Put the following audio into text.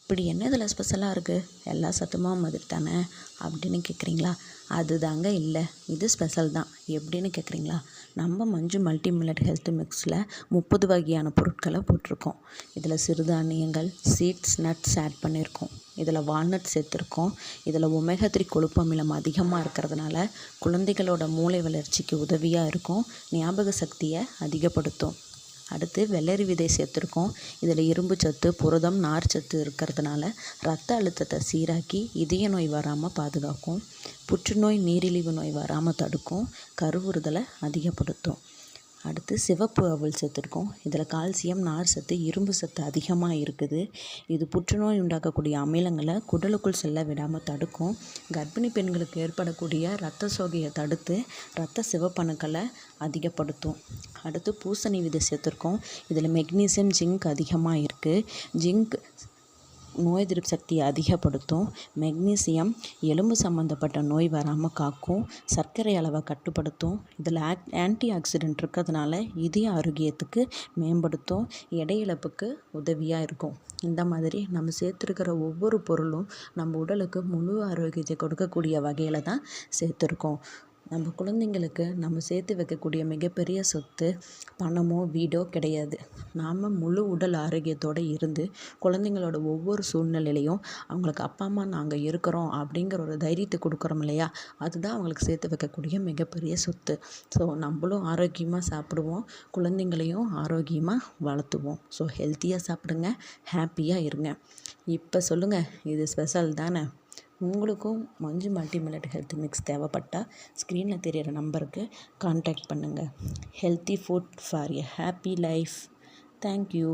இப்படி என்ன இதில் ஸ்பெஷலாக இருக்குது, எல்லா சத்துமாவும் மாதிரி தானே அப்படின்னு கேட்குறீங்களா? அதுதாங்க இல்லை, இது ஸ்பெஷல் தான். எப்படின்னு கேட்குறீங்களா? நம்ம மஞ்சு மல்டி மில்லட் ஹெல்த் மிக்ஸில் 30 வகையான பொருட்களை போட்டிருக்கோம். இதில் சிறுதானியங்கள், சீட்ஸ், நட்ஸ் ஆட் பண்ணியிருக்கோம். இதில் வால்நட் சேர்த்துருக்கோம். இதில் ஒமேகா 3 கொழுப்பு அமிலம் அதிகமாக இருக்கிறதுனால குழந்தைகளோட மூளை வளர்ச்சிக்கு உதவியாக இருக்கும், ஞாபக சக்தியை அதிகப்படுத்தும். அடுத்து வெள்ளரி விதை சேர்த்துருக்கோம். இதில் இரும்பு சத்து, புரதம், நார் சத்து இருக்கிறதுனால ரத்த அழுத்தத்தை சீராக்கி இதய நோய் வராமல் பாதுகாக்கும், புற்றுநோய், நீரிழிவு நோய் வராமல் தடுக்கும், கருவுறுதலை அதிகப்படுத்தும். அடுத்து சிவப்பு அவல் சேர்த்துருக்கோம். இதில் கால்சியம், நார் சத்து, இரும்பு சத்து அதிகமாக இருக்குது. இது புற்றுநோய் உண்டாக்கக்கூடிய அமிலங்களை குடலுக்குள் செல்ல விடாமல் தடுக்கும், கர்ப்பிணி பெண்களுக்கு ஏற்படக்கூடிய இரத்த சோகையை தடுத்து இரத்த சிவப்பணுக்களை அதிகப்படுத்தும். அடுத்து பூசணி விதை சேர்த்துருக்கோம். இதில் மெக்னீசியம், ஜிங்க் அதிகமாக இருக்குது. ஜிங்க் நோய் எதிர்ப்பு சக்தியை அதிகப்படுத்தும். மெக்னீசியம் எலும்பு சம்மந்தப்பட்ட நோய் வராமல் காக்கும், சர்க்கரை அளவை கட்டுப்படுத்தும். இதில் ஆன்டி ஆக்சிடென்ட் இருக்கிறதுனால இதய ஆரோக்கியத்துக்கு மேம்படுத்தும், எடை இழப்புக்கு உதவியாக இருக்கும். இந்த மாதிரி நம்ம சேர்த்துருக்கிற ஒவ்வொரு பொருளும் நம்ம உடலுக்கு முழு ஆரோக்கியத்தை கொடுக்கக்கூடிய வகையில் தான் சேர்த்துருக்கோம். நம்ம குழந்தைங்களுக்கு நம்ம சேர்த்து வைக்கக்கூடிய மிகப்பெரிய சொத்து பணமோ வீடோ கிடையாது. நாம் முழு உடல் ஆரோக்கியத்தோடு இருந்து குழந்தைங்களோட ஒவ்வொரு சூழ்நிலையிலையும் அவங்களுக்கு அப்பா அம்மா நாங்கள் இருக்கிறோம் அப்படிங்கிற ஒரு தைரியத்தை கொடுக்குறோம் இல்லையா, அதுதான் அவங்களுக்கு சேர்த்து வைக்கக்கூடிய மிகப்பெரிய சொத்து. ஸோ நம்மளும் ஆரோக்கியமாக சாப்பிடுவோம், குழந்தைங்களையும் ஆரோக்கியமாக வளர்த்துவோம். ஸோ ஹெல்த்தியாக சாப்பிடுங்க, ஹாப்பியாக இருங்க. இப்போ சொல்லுங்கள், இது ஸ்பெஷல் தானே? உங்களுக்கும் மஞ்சு மல்டி மில்லட் ஹெல்த் மிக்ஸ் தேவைப்பட்டால் ஸ்க்ரீனில் தெரிகிற நம்பருக்கு கான்டாக்ட் பண்ணுங்கள். Healthy food for a happy life. Thank you.